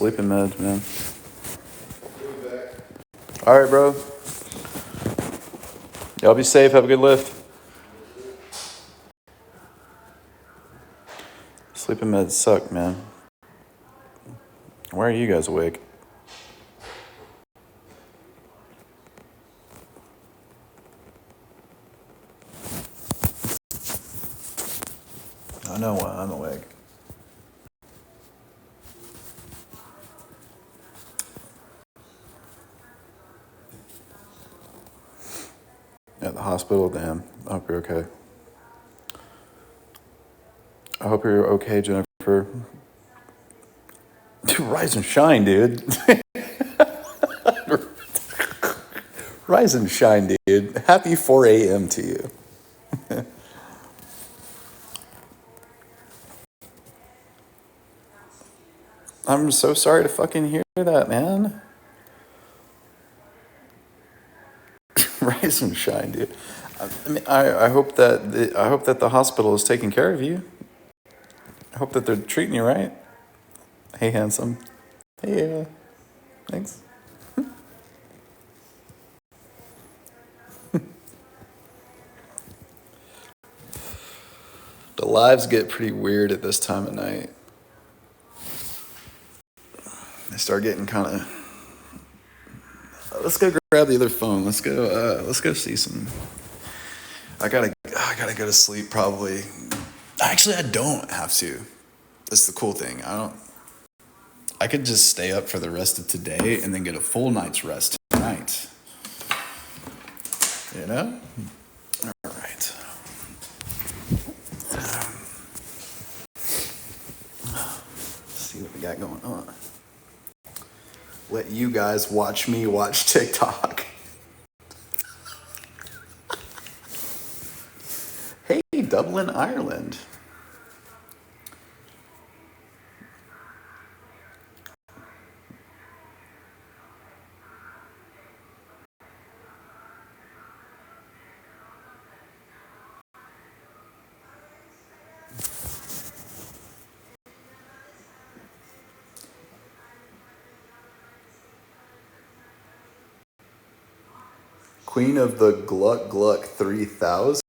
Sleeping meds, man. All right, bro. Y'all be safe. Have a good lift. Sleeping meds suck, man. Why are you guys awake? I know why I'm awake. At the hospital, damn. I hope you're okay. I hope you're okay, Jennifer. Dude, rise and shine, dude. Rise and shine, dude. Happy 4 a.m. to you. I'm so sorry to fucking hear that, man. Rise and shine, dude. I mean, I hope that the hospital is taking care of you. I hope that they're treating you right. Hey, handsome. Hey, thanks. The lives get pretty weird at this time of night. They start getting kind of. Let's go grab the other phone. Let's go see some. I gotta go to sleep probably. Actually, I don't have to. That's the cool thing. I could just stay up for the rest of today and then get a full night's rest tonight. You know? All right. Let's see what we got going on. Let you guys watch me watch TikTok. Hey, Dublin, Ireland. Queen of the Gluck Gluck 3000?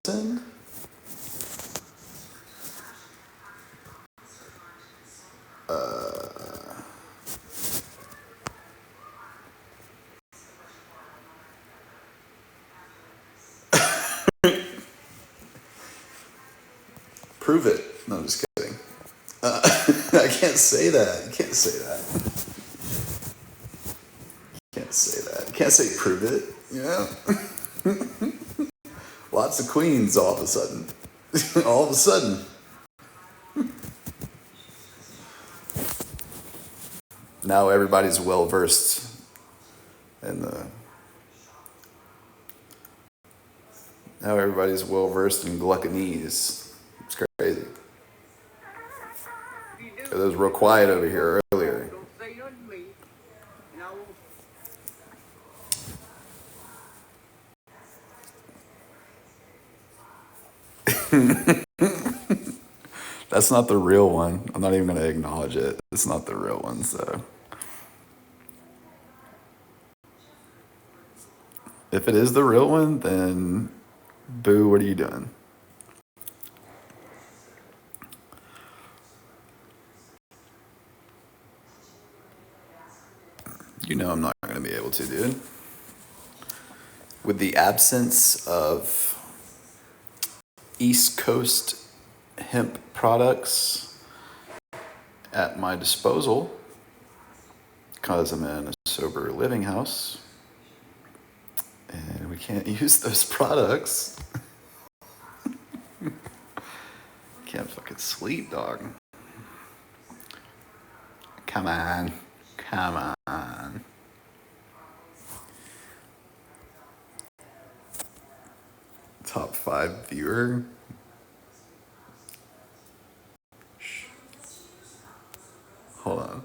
Prove it. No, I'm just kidding. I can't say that. You can't say that. You can't say that. You can't say prove it. You know? Lots of queens all of a sudden. All of a sudden. Now everybody's well versed in the. Now everybody's well versed in Gluckanese. It's crazy. It was real quiet over here earlier. That's not the real one. I'm not even going to acknowledge it. It's not the real one, so. If it is the real one, then boo, what are you doing? You know I'm not going to be able to, dude. With the absence of East Coast hemp products at my disposal, because I'm in a sober living house, and we can't use those products. Can't fucking sleep, dog. Come on. Come on. Top 5 viewer. Shh. Hold on.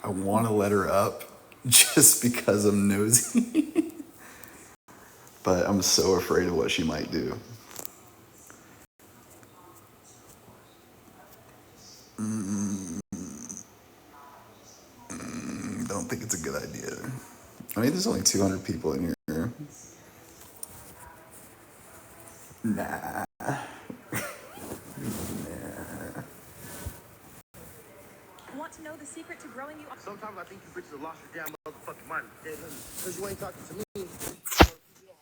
I want to let her up just because I'm nosy. But I'm so afraid of what she might do. there's only 200 people in here. Nah. Want to know the secret to growing you? Sometimes I think you bitches have lost your damn motherfucking mind. Because you ain't talking to me. I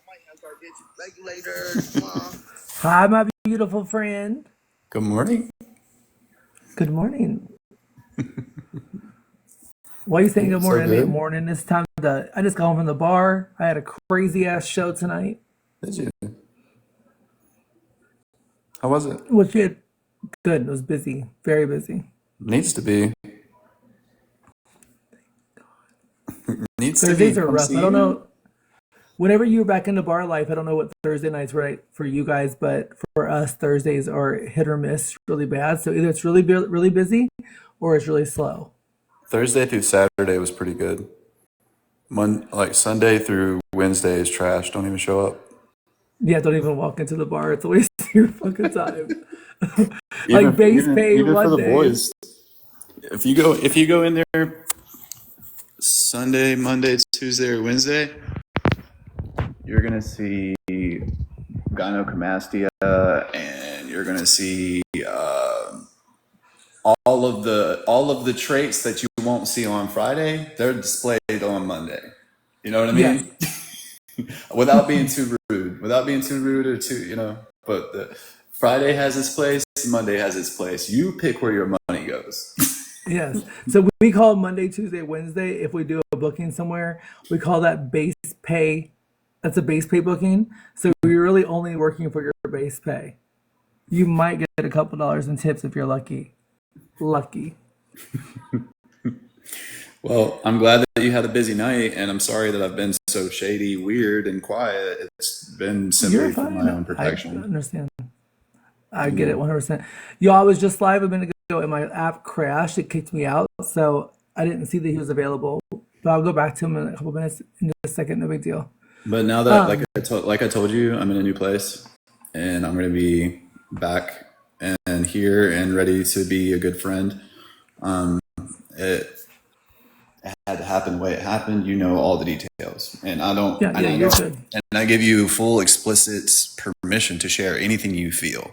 might have to get you regulators. Hi, my beautiful friend. Good morning. Good morning. Why are you saying good So morning? It ain't good. morning. It's time to. I just got home from the bar. I had a crazy ass show tonight. Did you? How was it? Which it good. It was busy, very busy. Needs to be. Needs to be. Thursdays are Come rough. I see don't you. know. Whenever you're back into bar life, I don't know what Thursday nights right for you guys, but for us, Thursdays are hit or miss, really bad. So either it's really busy, or it's really slow. Thursday through Saturday was pretty good. Like Sunday through Wednesday is trash. Don't even show up. Yeah, don't even walk into the bar. It's a waste of your fucking time. Even Like base even pay even for one the day. boys. If you go in there Sunday, Monday, Tuesday, or Wednesday, you're gonna see gynecomastia, and you're gonna see all of the traits that you won't see on Friday. They're displayed on Monday. You know what I Yes. mean? Without being too rude, or But Friday has its place. Monday has its place. You pick where your money goes. Yes. So we call Monday, Tuesday, Wednesday. If we do a booking somewhere, we call that base pay. That's a base pay booking. So you're really only working for your base pay. You might get a couple dollars in tips if you're lucky. Lucky. Well, I'm glad that you had a busy night, and I'm sorry that I've been so shady, weird, and quiet. It's been You're simply for my fine. own I protection. understand. I You get it know. 100%. Yo, I was just live a minute ago and my app crashed. It kicked me out. So I didn't see that he was available. But I'll go back to him in a couple minutes in just a second. No big deal. But now that, like Um, I told you, I'm in a new place, and I'm going to be back and here and ready to be a good friend. It had to happen the way it happened. You know all the details, and I don't. yeah, And yeah, I you're don't. good. And I give you full, explicit permission to share anything you feel.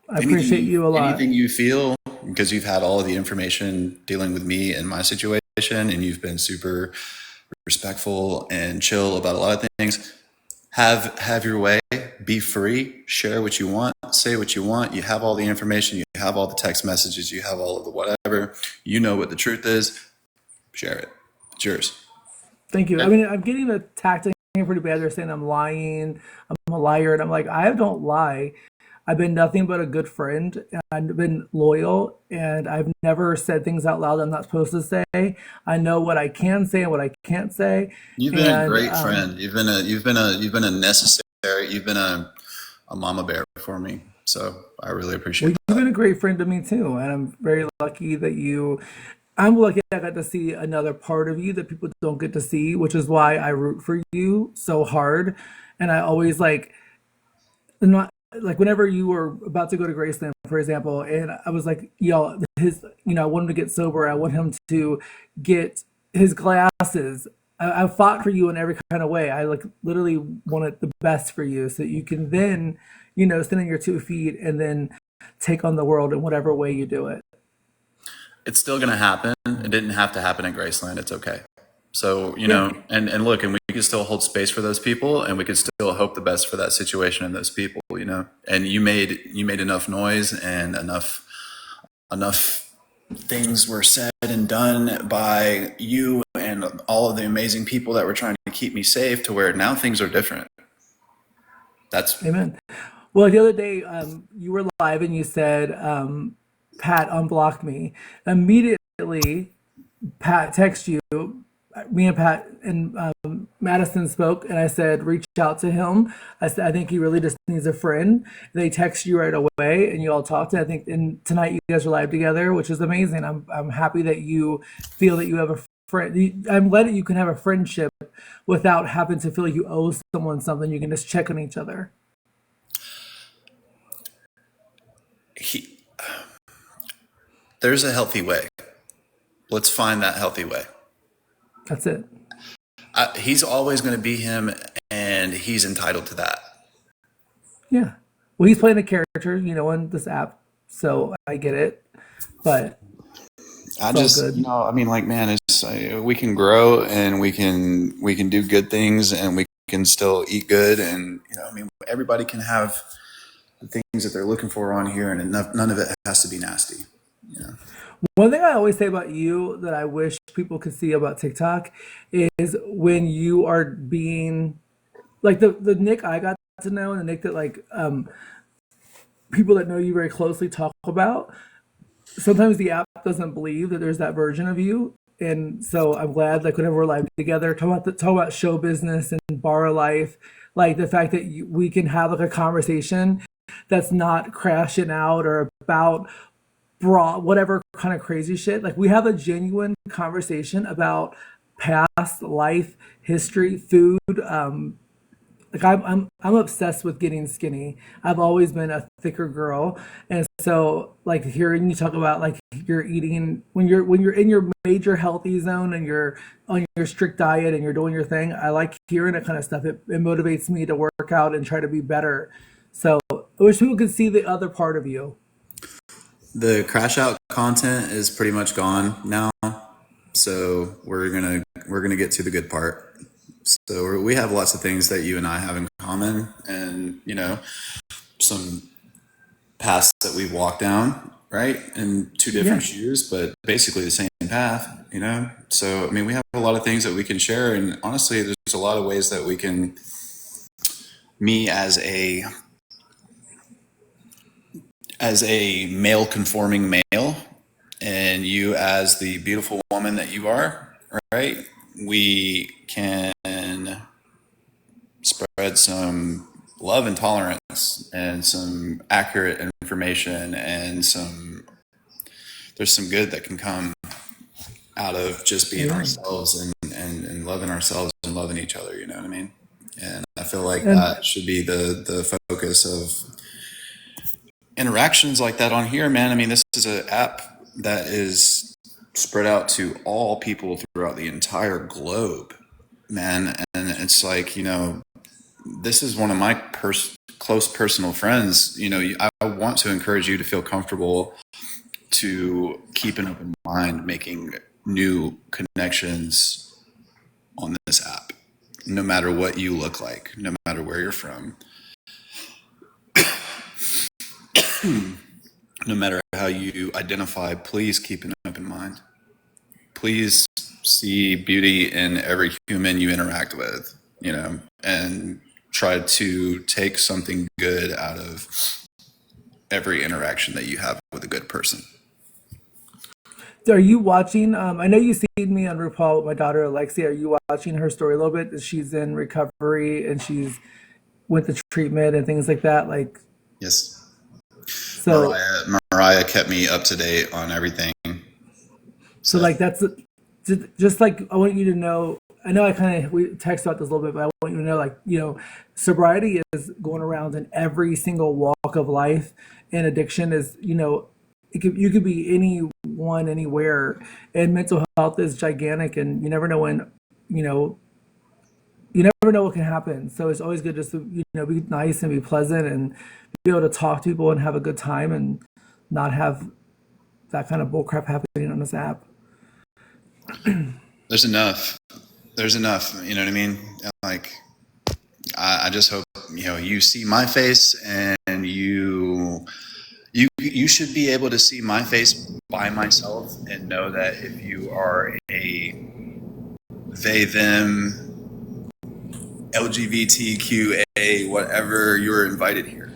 I appreciate Anything, you a lot. anything you feel, because you've had all of the information dealing with me and my situation, and you've been super respectful and chill about a lot of things. Have your way. Be free. Share what you want. Say what you want. You have all the information. You have all the text messages. You have all of the whatever. You know what the truth is. Share it. It's yours. Thank you. I Okay? mean, I'm getting attacked pretty bad. They're saying I'm lying. I'm a liar. And I'm like, I don't lie. I've been nothing but a good friend. And I've been loyal. And I've never said things out loud I'm not supposed to say. I know what I can say and what I can't say. You've been a And great friend. You've been a necessary. You've been a mama bear for me. So I really well, appreciate you've that. been a great friend to me too. And I'm very lucky that you, I'm lucky I got to see another part of you that people don't get to see, which is why I root for you so hard. And I always not like whenever you were about to go to Graceland, for example, and I was like, yo, I want him to get sober. I want him to get his glasses. I fought for you in every kind of way. I like literally wanted the best for you so that you can then, stand on your 2 feet and then take on the world in whatever way you do it. It's still going to happen. It didn't have to happen at Graceland. It's okay. So, Yeah, and look, and we can still hold space for those people, and we can still hope the best for that situation and those people. And you made enough noise, and enough things were said and done by you and all of the amazing people that were trying to keep me safe, to where now things are different. That's amen. Well, the other day, you were live and you said, Pat unblocked me. Immediately, Pat text you. Me and Pat and Madison spoke, and I said, reach out to him. I said, I think he really just needs a friend. They text you right away, and you all talked. And I think, and tonight you guys are live together, which is amazing. I'm happy that you feel that you have a friend. I'm glad that you can have a friendship without having to feel like you owe someone something. You can just check on each other. he, there's a healthy way. Let's find that healthy way. That's it. he's always going to be him, and he's entitled to that. Yeah. Well, he's playing a character, on this app, so I get it, but I it's all just, good. I mean, like, man, it's we can grow and we can do good things and we can still eat good, and I mean, everybody can have the things that they're looking for on here, and none of it has to be nasty. You know, One thing I always say about you that I wish people could see about TikTok is when you are being like the Nick I got to know and the Nick that like people that know you very closely talk about. Sometimes the app doesn't believe that there's that version of you. And so I'm glad, like, whenever we're live together, talk about show business and bar life, like the fact that we can have like a conversation that's not crashing out or about whatever kind of crazy shit. Like we have a genuine conversation about past life, history, food. Like I'm obsessed with getting skinny. I've always been a thicker girl, and so like hearing you talk about like you're eating when you're in your major healthy zone and you're on your strict diet and you're doing your thing. I like hearing that kind of stuff. It motivates me to work out and try to be better. So I wish people could see the other part of you. the crash out content is pretty much gone now, so we're gonna get to the good part. So we have lots of things that you and I have in common, and some paths that we've walked down, right? In two different Yeah. shoes, but basically the same path. So, I mean, we have a lot of things that we can share. And honestly, there's a lot of ways that we can, me as a male conforming male, and you as the beautiful woman that you are, right? We can spread some love and tolerance and some accurate information, and there's some good that can come out of just being Yeah. ourselves, and loving ourselves and loving each other. You know what I mean? And I feel like And that should be the focus of interactions like that on here, man. I mean, this is an app that is spread out to all people throughout the entire globe, man. And it's like, this is one of my close personal friends. I want to encourage you to feel comfortable to keep an open mind, making new connections on this app, no matter what you look like, no matter where you're from, no matter how you identify. Please keep an open mind. Please see beauty in every human you interact with, and try to take something good out of every interaction that you have with a good person. are you watching? I know you seen me on RuPaul with my daughter Alexia. Are you watching her story a little bit? She's in recovery and she's went to treatment and things like that. Like Yes. so, Mariah kept me up to date on everything. so So like that's just like I want you to know. I know I kind of we text about this a little bit, but I want you to know, like sobriety is going around in every single walk of life, and addiction is you could be anyone anywhere, and mental health is gigantic, and you never know when you know you never know what can happen. So it's always good just to be nice and be pleasant and be able to talk to people and have a good time and not have that kind of bullcrap happening on this app. there's enough. There's enough. You know what I mean? Like, I just hope you see my face, and you should be able to see my face by myself and know that if you are a they them LGBTQA whatever, you're invited here.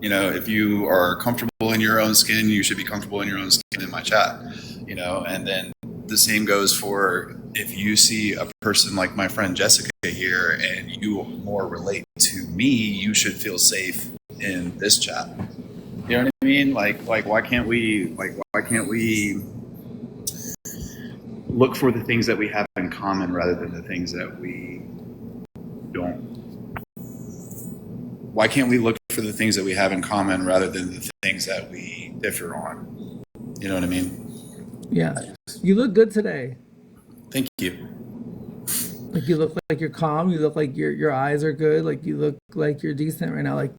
If you are comfortable in your own skin, you should be comfortable in your own skin in my chat. And then the same goes for if you see a person like my friend Jessica here and you more relate to me, you should feel safe in this chat. You know what I mean? Like why can't we look for the things that we have in common rather than the things that we don't? Why can't we look for the things that we have in common rather than the things that we differ on? You know what I mean? Yeah, you look good today. Thank you. Like you look like you're calm. You look like your eyes are good. Like you look like you're decent right now. Like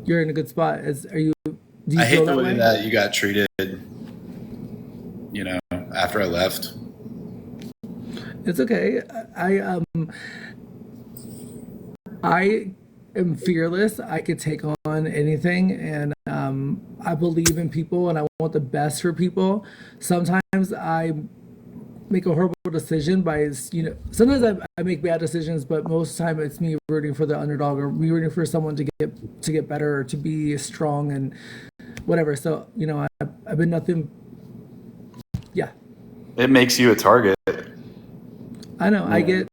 you're in a good spot. Are you? Do you I feel hate the that way way? that you got treated, after I left. It's okay. I am fearless. I could take on anything, and I believe in people, and I want the best for people. Sometimes I make a horrible decision sometimes I make bad decisions, but most of the time it's me rooting for the underdog or me rooting for someone to get better or to be strong and whatever. So I've been nothing. Yeah, It makes you a target. I know. I Yeah. get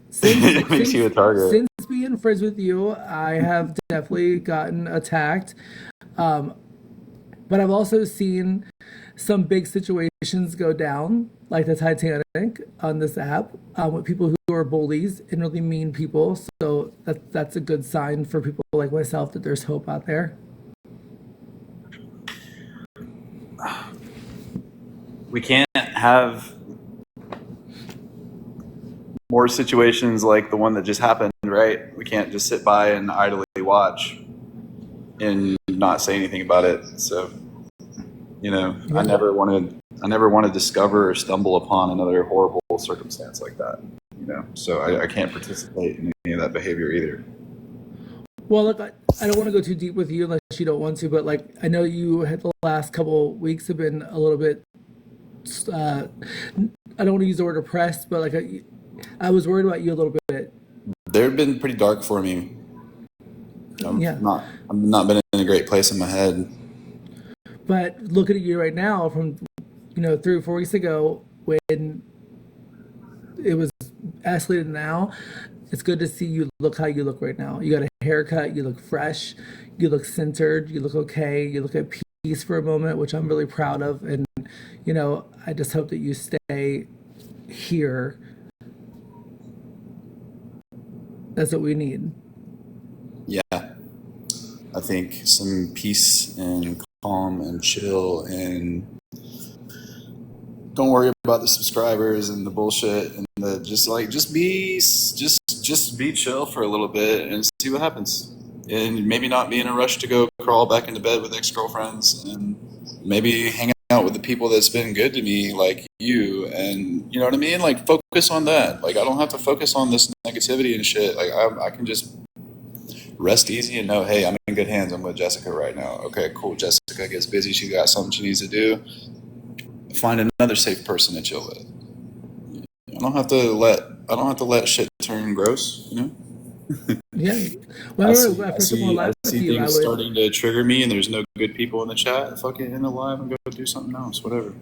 since It makes you since a target. since being friends with you, I have definitely gotten attacked. But I've also seen some big situations go down, like the Titanic on this app, with people who are bullies and really mean people. So that's a good sign for people like myself that there's hope out there. We can't have more situations like the one that just happened, right? We can't just sit by and idly watch and not say anything about it. So, I Yeah. never want to discover or stumble upon another horrible circumstance like that. So I can't participate in any of that behavior either. Well, look, I don't want to go too deep with you unless you don't want to, but like I know you had the last couple weeks have been a little bit. Uh, I don't want to use the word oppressed, but like I was worried about you a little bit. They've been pretty dark for me. Yeah. I've not been in a great place in my head. But looking at you right now, from 3 or 4 weeks ago, when it was escalated now, it's good to see you look how you look right now. You got a haircut, you look fresh, you look centered, you look okay, you look at peace for a moment, which I'm really proud of. And I just hope that you stay here. That's what we need. Yeah, I think some peace and calm and chill and don't worry about the subscribers and the bullshit and the just be chill for a little bit and see what happens. And maybe not be in a rush to go crawl back into bed with ex-girlfriends and maybe hang out with the people that's been good to me like you, and you know what I mean? Like focus on that. Like I don't have to focus on this negativity and shit. Like I can just rest easy and know, hey, I'm in good hands. I'm with Jessica right now. Okay, cool. Jessica gets busy. She got something she needs to do. Find another safe person to chill with. I don't have to let shit turn gross. Yeah. Well, I I see remember when I I first went see I live with see you, I things would. starting to trigger me and there's no good people in the chat. Fucking end the live and go do something else, whatever.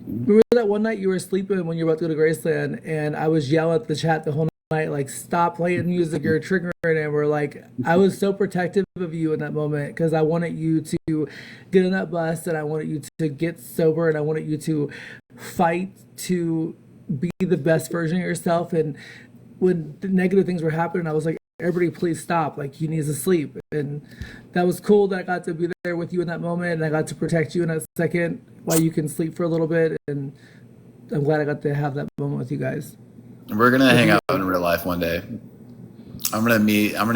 Remember that one night you were sleeping when you were about to go to Graceland, and I was yelling at the chat the whole night, like, stop playing music, you're triggering. And we're like, I was so protective of you in that moment because I wanted you to get on that bus and I wanted you to get sober and I wanted you to fight to be the best version of yourself. And when the negative things were happening, I was like, everybody, please stop. Like, he needs to sleep. And that was cool that I got to be there with you in that moment and I got to protect you in that second while you can sleep for a little bit. And I'm glad I got to have that moment with you guys. We're gonna With hang you. out in real life one day. I'm gonna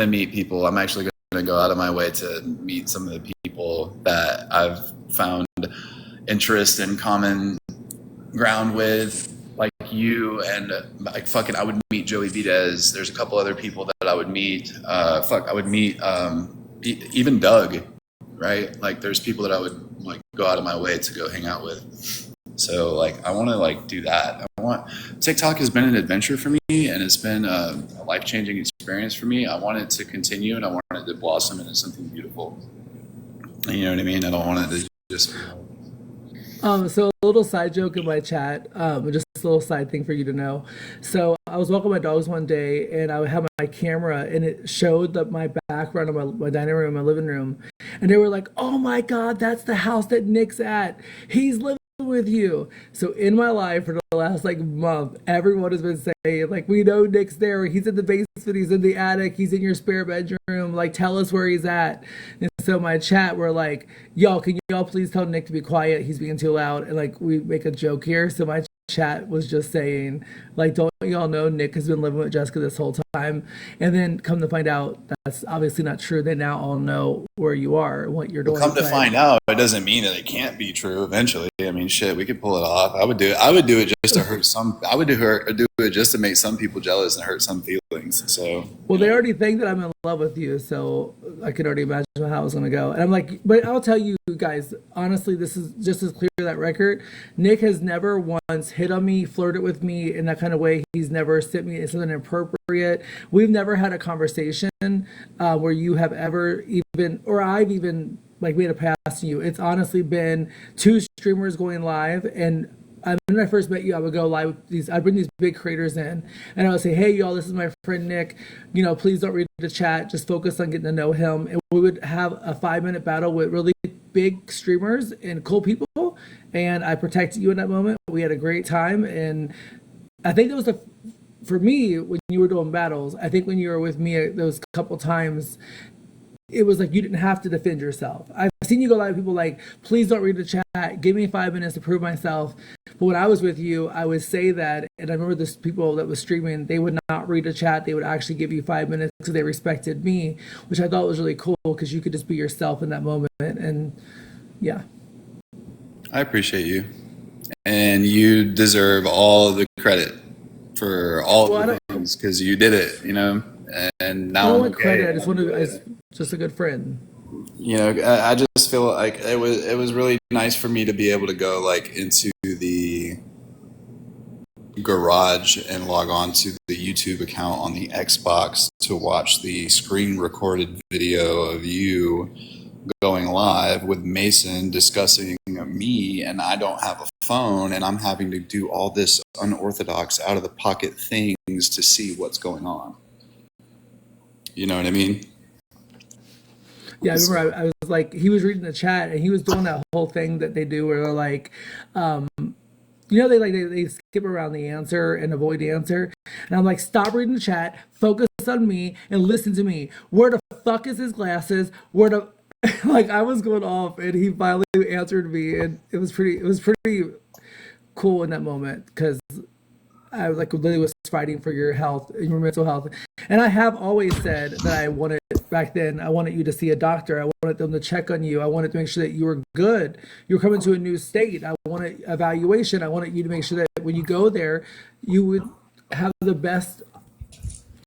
meet people. I'm actually gonna go out of my way to meet some of the people that I've found interest and common ground with, like you, and like fucking I would meet Joey Videz. There's a couple other people that I would meet. I would meet even Doug, right? Like there's people that I would like go out of my way to go hang out with. So like I want to like do that. I want TikTok has been an adventure for me and it's been a life-changing experience for me. I want it to continue and I want it to blossom into something beautiful. You know what I mean? I don't want it to just So a little side joke in my chat, just a little side thing for you to know. So I was walking my dogs one day, and I had my camera, and it showed my background of my dining room, my living room, and they were like, "Oh my God, that's the house that Nick's at. He's living with you." So in my life for the last like month, everyone has been saying like, "We know Nick's there. He's in the basement. He's in the attic. He's in your spare bedroom. Like, tell us where he's at." And so my chat were like, "Y'all, can y'all please tell Nick to be quiet? He's being too loud." And like we make a joke here. So my chat was just saying, like, don't y'all know Nick has been living with Jessica this whole time? And then come to find out that's obviously not true. They now all know where you are and what you're Well, doing. come to But find out, it doesn't mean that it can't be true eventually. I mean, shit, we could pull it off. I would do it. I would do it just to hurt some. I would do it just to make some people jealous and hurt some feelings. So, well, they already think that I'm in love with you, so I could already imagine how it's gonna go. And I'm like, but I'll tell you guys, honestly, this is just as clear that record. Nick has never once hit on me, flirted with me in that kind of way. He's never sent me something inappropriate. We've never had a conversation where you have ever even, or I've even like made a pass to you. It's honestly been two streamers going live, and when I first met you, I would go live with these. I'd bring these big creators in, and I would say, "Hey, y'all, this is my friend Nick. You know, please don't read the chat. Just focus on getting to know him." And we would have a 5 minute battle with really big streamers and cool people. And I protected you in that moment. We had a great time, and I think that was the for me when you were doing battles. I think when you were with me those couple times, it was like you didn't have to defend yourself. I've seen you go live with people like, please don't read the chat, give me 5 minutes to prove myself. But when I was with you, I would say that, and I remember this people that was streaming, they would not read the chat, they would actually give you 5 minutes because they respected me, which I thought was really cool because you could just be yourself in that moment. And yeah. I appreciate you, and you deserve all the credit for all Well, of the things because you did it. And I now don't I'm want credit. I okay. just want to. It's just a good friend. I just feel like it was really nice for me to be able to go like into the garage and log on to the YouTube account on the Xbox to watch the screen recorded video of you going live with Mason discussing me, and I don't have a phone, and I'm having to do all this unorthodox out of the pocket things to see what's going on. You know what I mean? Yeah, I remember I was like, he was reading the chat and he was doing that whole thing that they do where they're like, they skip around the answer and avoid the answer. And I'm like, stop reading the chat, focus on me, and listen to me. Where the fuck is his glasses? Where the like I was going off, and he finally answered me, and it was pretty cool in that moment because I like literally was fighting for your health, your mental health. And I have always said that I wanted back then. I wanted you to see a doctor. I wanted them to check on you. I wanted to make sure that you were good. You were coming to a new state. I wanted evaluation. I wanted you to make sure that when you go there, you would have the best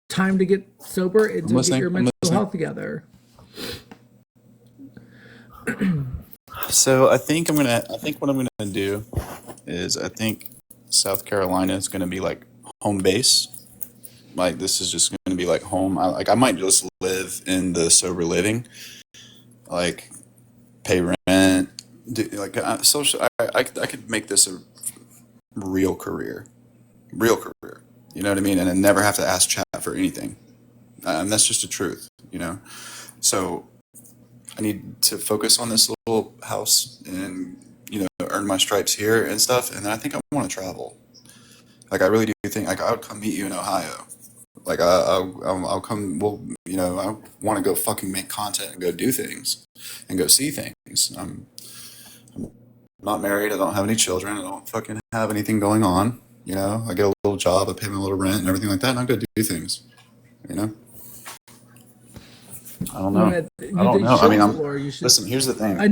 time to get sober and I'm to get listening. your I'm mental listening. health together. So I think what I'm gonna do is I think South Carolina is gonna be like home base. Like this is just gonna be like home. I might just live in the sober living, like pay rent, like social. I could make this a real career, real career. You know what I mean? And I never have to ask chat for anything. And that's just the truth. So I need to focus on this little house and earn my stripes here and stuff. And then I think I want to travel. Like I really do think like I would come meet you in Ohio. Like I'll come. Well, I want to go fucking make content and go do things and go see things. I'm not married. I don't have any children. I don't fucking have anything going on. I get a little job. I pay my little rent and everything like that, and I go do things. You know. I don't know. I don't You know. I should mean, explore. You should. listen. Here's the thing. I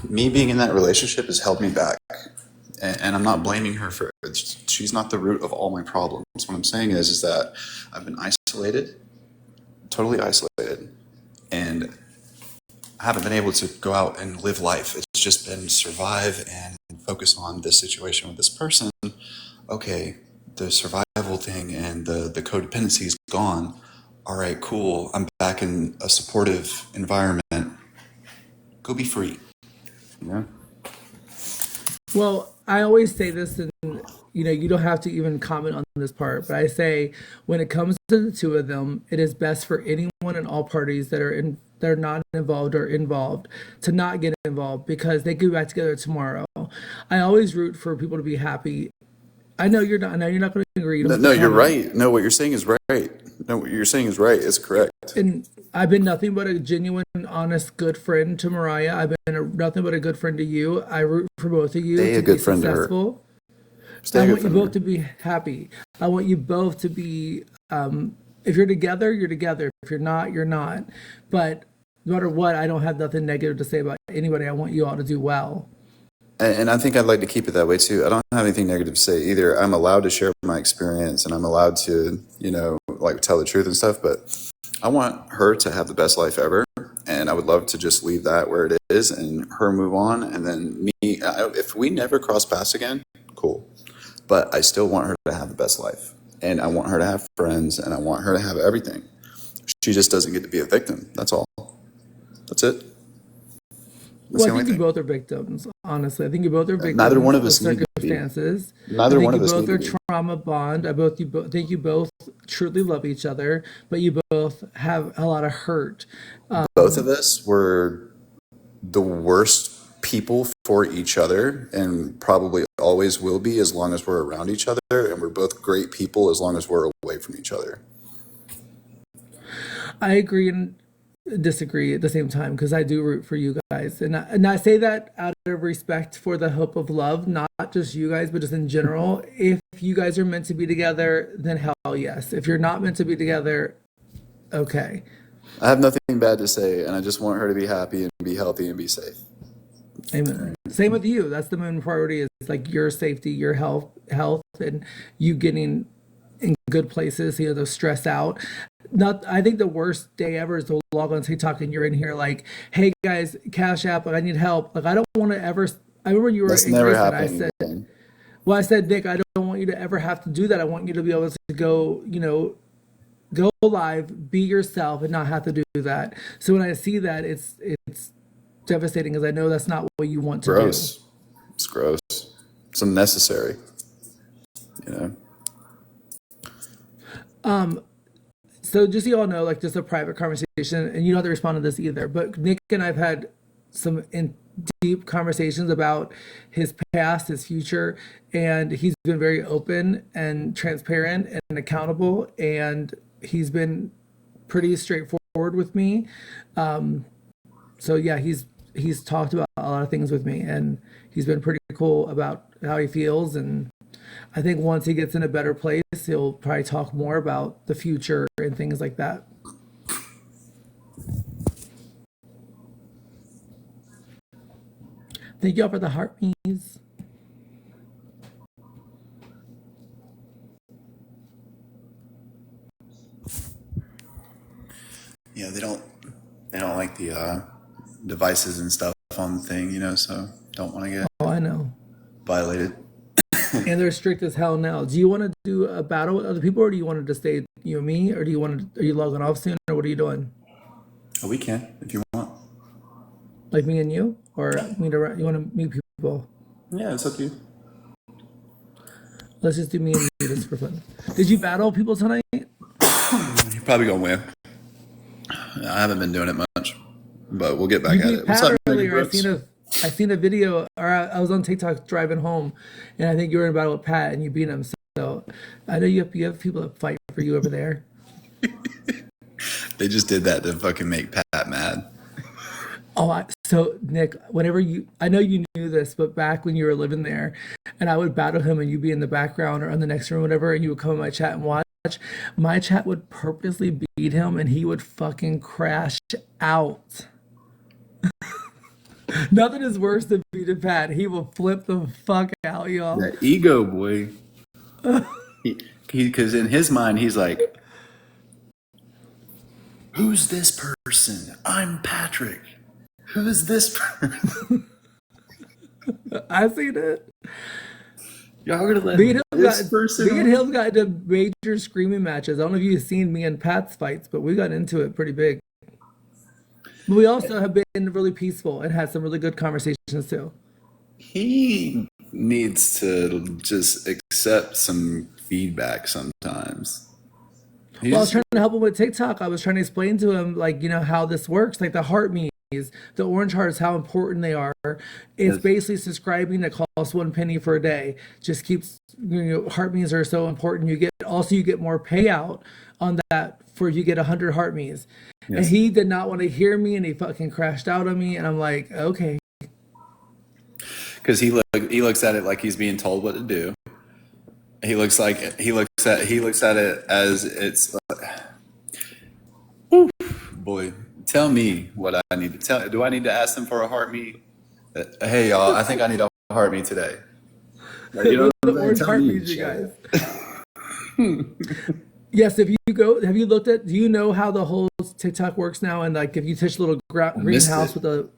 Me being in that relationship has held me back, and I'm not blaming her for it. She's not the root of all my problems. What I'm saying is that I've been isolated, totally isolated, and I haven't been able to go out and live life. It's just been survive and focus on this situation with this person. Okay, the survival thing and the codependency is gone. All right, cool. I'm back in a supportive environment. Go be free. Yeah. Well, I always say this, and you don't have to even comment on this part, but I say when it comes to the two of them, it is best for anyone and all parties that are not involved or involved to not get involved because they could be back together tomorrow. I always root for people to be happy. I know you're not going to agree. You don't No, have no, to you're comment. right. No, what you're saying is right. No, what you're saying is right. It's correct. And I've been nothing but a genuine, honest, good friend to Mariah. I've been nothing but a good friend to you. I root for both of you Stay a to be good friend to her. successful. Stay I a good want you friend to both her. to be happy. I want you both to be, if you're together, you're together. If you're not, you're not. But no matter what, I don't have nothing negative to say about anybody. I want you all to do well. And I think I'd like to keep it that way too. I don't have anything negative to say either. I'm allowed to share my experience and I'm allowed to, like tell the truth and stuff, but I want her to have the best life ever. And I would love to just leave that where it is and her move on. And then if we never cross paths again, cool. But I still want her to have the best life. And I want her to have friends and I want her to have everything. She just doesn't get to be a victim. That's all. That's it. That's Well, the I only think you thing. both are victims, honestly. I think you both are Neither one victims of of us need to be. circumstances. I Neither think one you of us both need to are be. trauma bond. Think you both truly love each other, but you both have a lot of hurt. Both of us were the worst people for each other and probably always will be as long as we're around each other. And we're both great people as long as we're away from each other. I agree and disagree at the same time because I do root for you guys, and I say that out of respect for the hope of love, not just you guys, but just in general. If you guys are meant to be together, then hell yes. If you're not meant to be together, okay. I have nothing bad to say, and I just want her to be happy and be healthy and be safe. Amen. Same with you. That's the main priority is like your safety, your health, and you getting in good places. You know, those stress out. Not. I think the worst day ever is to log on TikTok and you're in here like, "Hey guys, Cash App. Like, I need help. Like, I don't want to ever." I remember you were That's in never Graceland. I happening said, again. "Well, I said, Nick, I don't want you to ever have to do that. I want you to be able to go, go live, be yourself, and not have to do that." So when I see that, it's devastating because I know that's not what you want to do. Gross. It's gross. It's unnecessary. You know. So just so you all know, like just a private conversation, and you don't have to respond to this either. But Nick and I've had some deep conversations about his past, his future, and he's been very open and transparent and accountable, and he's been pretty straightforward with me. So yeah, he's talked about a lot of things with me, and he's been pretty cool about how he feels. And I think once he gets in a better place, he'll probably talk more about the future and things like that. Thank y'all for the heart me's. Yeah, they don't like the devices and stuff on the thing, so don't want to get Oh, I know. violated. And they're strict as hell now. Do you want to do a battle with other people, or do you want to just stay you and me, or do you want to? Are you logging off soon, or what are you doing? Oh, we can if you want. Like me and you, or meet around? You want to meet people? Yeah, it's up to you. Let's just do me and you just for fun. Did you battle people tonight? You're probably gonna win. I haven't been doing it much, but we'll get back You at beat it. What's Pat up, Megan earlier. Brooks? I seen a video, or I was on TikTok driving home, and I think you were in a battle with Pat, and you beat him. So I know you have people that fight for you over there. They just did that to fucking make Pat mad. Oh, so Nick, whenever I know you knew this, but back when you were living there, and I would battle him, and you'd be in the background or in the next room, whatever, and you would come in my chat and watch. My chat would purposely beat him, and he would fucking crash out. Nothing is worse than beating Pat. He will flip the fuck out, y'all. That ego boy. He, because in his mind, he's like, "Who's this person? I'm Patrick. Who's this person?" I seen it. Y'all gonna let Me and him got this person me and on? him got into major screaming matches. I don't know if you've seen me and Pat's fights, but we got into it pretty big. But we also have been really peaceful and had some really good conversations too. He needs to just accept some feedback sometimes. Well, I was He's trying to help him with TikTok. I was trying to explain to him, like, how this works, like the heart me's, the orange hearts, how important they are. It's basically subscribing that costs 1 penny for a day. Just keeps, heart me's are so important. You get more payout on that for you get 100 heart me's. And Yes. he did not want to hear me, and he fucking crashed out on me. And I'm like, okay. Because he looks at it like he's being told what to do. He looks at it as it's boy. Tell me what I need to tell. Do I need to ask them for a heartbeat? Hey y'all, I think I need a heartbeat today. Like, you know The what I'm saying? orange Tell heart me, me's, you shit. guys. Yes, if you go, have you looked at? Do you know how the whole TikTok works now? And like, if you touch a little Missed greenhouse it. with the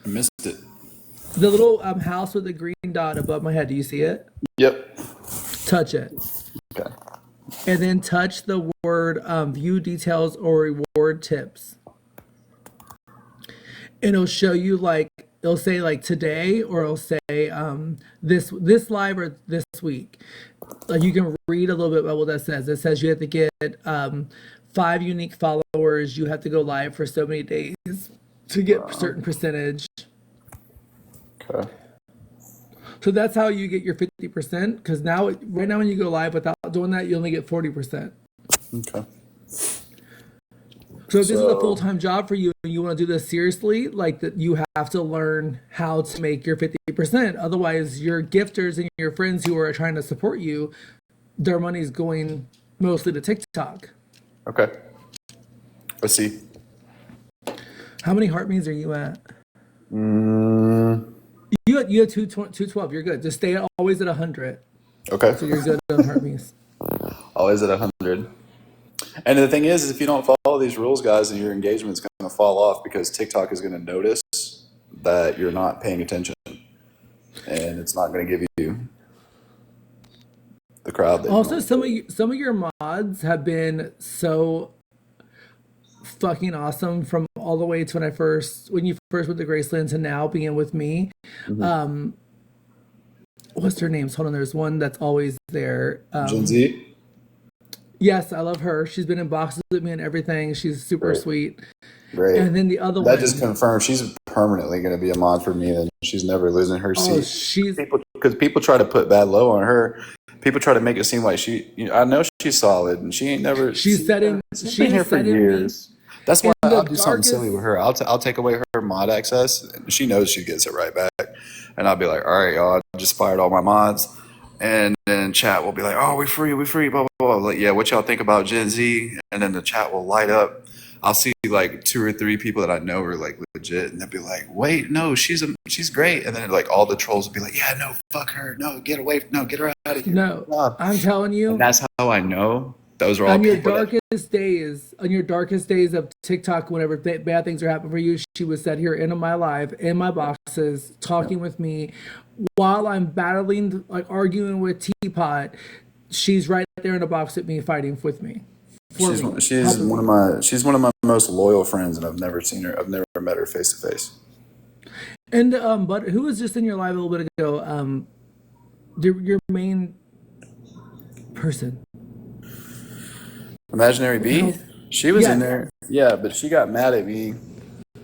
I missed it. little house with the green dot above my head, do you see it? Yep. Touch it, Okay. and then touch the word "view details" or "reward tips," and it'll show you like it'll say like today, or it'll say this live or this week. Like you can read a little bit about what that says. It says you have to get 5 unique followers. You have to go live for so many days to get a certain percentage. Okay. So that's how you get your 50%. Because now, right now, when you go live without doing that, you only get 40%. Okay. So if this is a So full-time job for you and you want to do this seriously, like that, you have to learn how to make your 50%. Otherwise, your gifters and your friends who are trying to support you, their money's going mostly to TikTok. okay. Let's see. How many heart means are you at? Mm, You have 212. You're good. Just stay always at 100. okay. So you're good on heart means. Always at 100. And the thing is if you don't follow these rules, guys, then your engagement's going to fall off because TikTok is going to notice that you're not paying attention, and it's not going to give you the crowd that you Also, want. some of your mods have been so fucking awesome from all the way to when you first went to Graceland to now being with me. What's their names? Hold on, there's one that's always there. Gen Z? Yes, I love her. She's been in boxes with me and everything. She's super Great. sweet. Great. And then the other That just one, confirms she's permanently going to be a mod for me, and she's never losing her oh, seat. she's Because people try to put bad low on her. People try to make it seem like I know she's solid, and she ain't never. she's setting She's been here for setting me years. That's why in the I'll do something silly darkest. with her. I'll take away her mod access, and she knows she gets it right back. And I'll be like, all right, y'all, I just fired all my mods. And then chat will be like, oh, we free, blah, blah, blah. Like, yeah, what y'all think about Gen Z? And then the chat will light up. I'll see like 2 or 3 people that I know are like legit, and they'll be like, wait, no, she's great. And then like all the trolls will be like, yeah, no, fuck her. No, get her out of here. No, Stop. I'm telling And you, that's how I know those are all people that. on your darkest days of TikTok, whenever bad things are happening for you, she was sat here in my live, in my boxes, talking with me while I'm battling, like arguing with Teapot. She's right there in the box with me, fighting with me, for She's me, she's helping one of me. my most loyal friends, and I've never seen her. I've never met her face to face. And but who was just in your live a little bit ago? Your main person. Imaginary What the B, hell's she was in yes, there. Yeah, but she got mad at me. But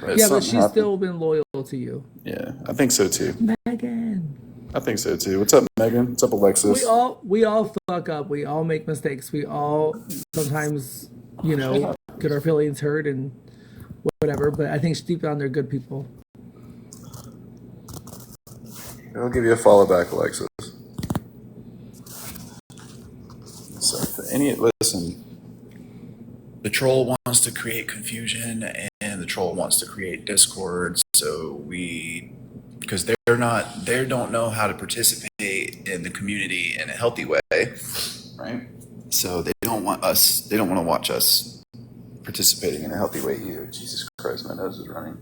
yeah, but something she's happened. still been loyal to you, Yeah, I think so too. Megan. I think so too. What's up, Megan? What's up, we Alexis? all we all fuck up. We all make mistakes. We all sometimes, get our feelings hurt and whatever. But I think deep down they're good people. I'll give you a follow back, Alexis. So, listen, the troll wants to create confusion, and the troll wants to create discord. So because they don't know how to participate in the community in a healthy way, right? So they don't want to watch us participating in a healthy way either. Jesus Christ, my nose is running.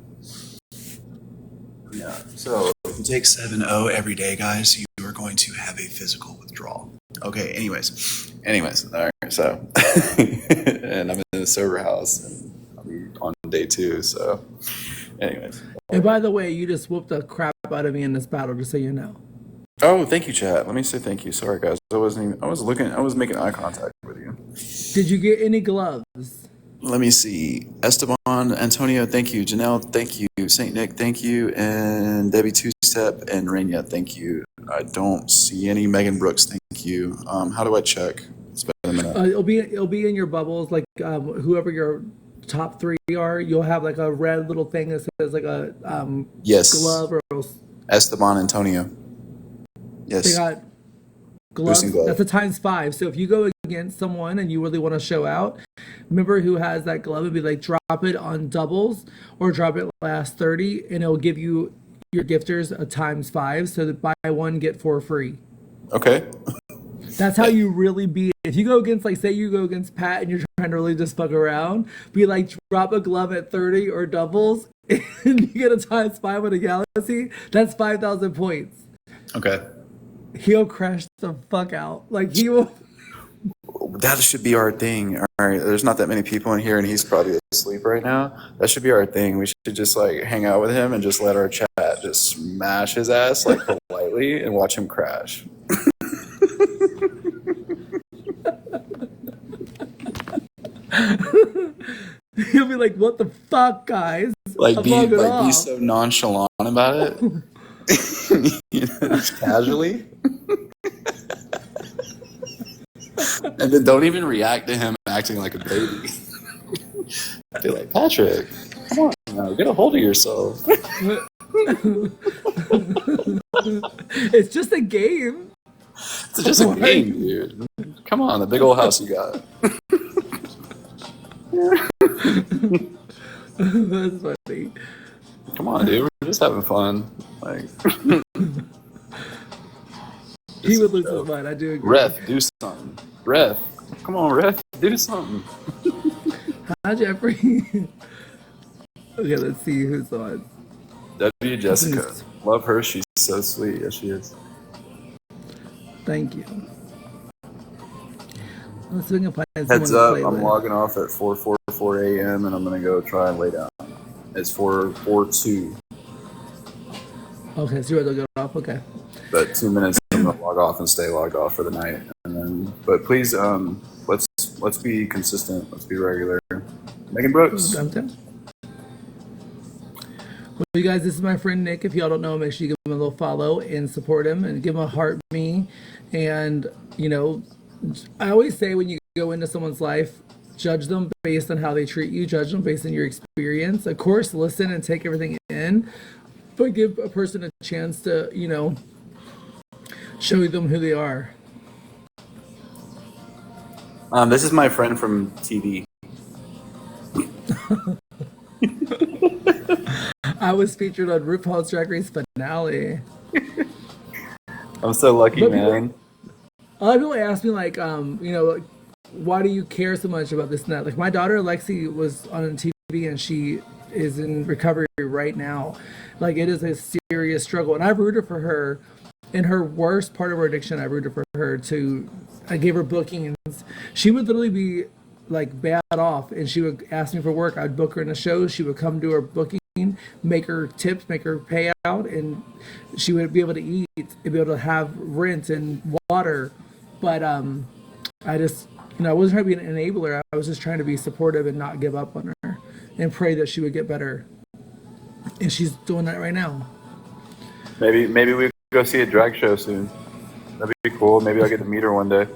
Yeah. So if you take 7-0 every day, guys, you are going to have a physical withdrawal. Okay. Anyways. All right. So, and I'm in the sober house, and I'll be on day 2. So, anyways. And by the way, you just whooped the crap out of me in this battle, just so you know. Oh, thank you, chat. Let me say thank you. Sorry, guys. I was making eye contact with you. Did you get any gloves? Let me see. Esteban, Antonio, thank you. Janelle, thank you. Saint Nick, thank you. And Debbie Two Step and Raina, thank you. I don't see any. Megan Brooks, thank you. How do I check? It's been in a minute. It'll be in your bubbles, like whoever your top three are. You'll have like a red little thing that says like a Yes. glove or Esteban Antonio. they Yes. got Boosting gloves. glove. That's a times 5. So if you go against someone and you really want to show out, remember who has that glove and be like, drop it on doubles or drop it last 30, and it'll give you your gifters a times 5. So that buy one get 4 free. Okay. That's how you really beat it. If you go against, like, say you go against Pat and you're trying to really just fuck around, be like, drop a glove at 30 or doubles, and you get a times 5 with a galaxy. That's 5,000 points. Okay. He'll crash the fuck out. Like, he will. That should be our thing. All right. There's not that many people in here, and he's probably asleep right now. That should be our thing. We should just like hang out with him and just let our chat just smash his ass like politely and watch him crash. He'll be like, what the fuck, guys? Like I'm be logging like be off. so nonchalant about it. You know, just casually. And then don't even react to him acting like a baby. Be like, Patrick, come on now, get a hold of yourself. It's just a game. It's just a game, dude. Come on, the big old house you got. That's funny. Come on, dude. We're just having fun. Like, He would lose his mind. I do agree. Ref, do something. Ref, come on, Ref, do something. Hi, Jeffrey. Okay, let's see who's on. W. Jessica. Love her. She's so sweet. Yes, she is. Thank you. Let's see if we can find someone Heads to up, play I'm with. logging off at 4:44 a.m. and I'm going to go try and lay down. It's 4:42. Okay, so you're ready to go off? Okay. But 2 minutes, I'm going to log off and stay logged off for the night. And then, but please, let's be consistent. Let's be regular. Megan Brooks. I'm done. Well, you guys, this is my friend Nick. If y'all don't know him, make sure you give him a little follow and support him and give him a heart me. And, you know, I always say when you go into someone's life, judge them based on how they treat you, judge them based on your experience. Of course, listen and take everything in, but give a person a chance to, you know, show them who they are. This is my friend from TV. I was featured on RuPaul's Drag Race finale. I'm so lucky, But man. A lot of people ask me, like, you know, like, why do you care so much about this and that? Like, my daughter Lexi was on TV and she is in recovery right now. Like, it is a serious struggle, and I've rooted for her in her worst part of her addiction. I rooted for her I gave her bookings. She would literally be like bad off, and she would ask me for work. I'd book her in a show. She would come do her booking, make her tips, make her pay out, and she would be able to eat, be able to have rent and water. But I just, you know, I wasn't trying to be an enabler. I was just trying to be supportive and not give up on her and pray that she would get better. And she's doing that right now. Maybe we could go see a drag show soon. That'd be cool. Maybe I'll get to meet her one day.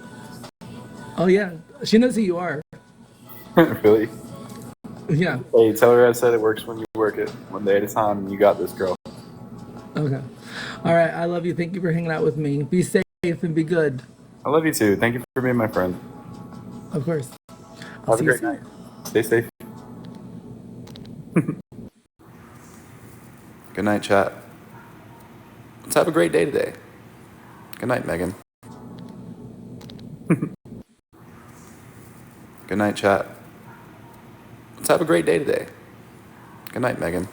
Oh yeah, she knows who you are. Really? Yeah. Hey, tell her I said it works when you work it. One day at a time, and you got this, girl. Okay. All right. I love you. Thank you for hanging out with me. Be safe and be good. I love you too. Thank you for being my friend. Of course. Have a great night. Stay safe. Good night, chat. Let's have a great day today. Good night, Megan. Good night, chat. Let's have a great day today. Good night, Megan.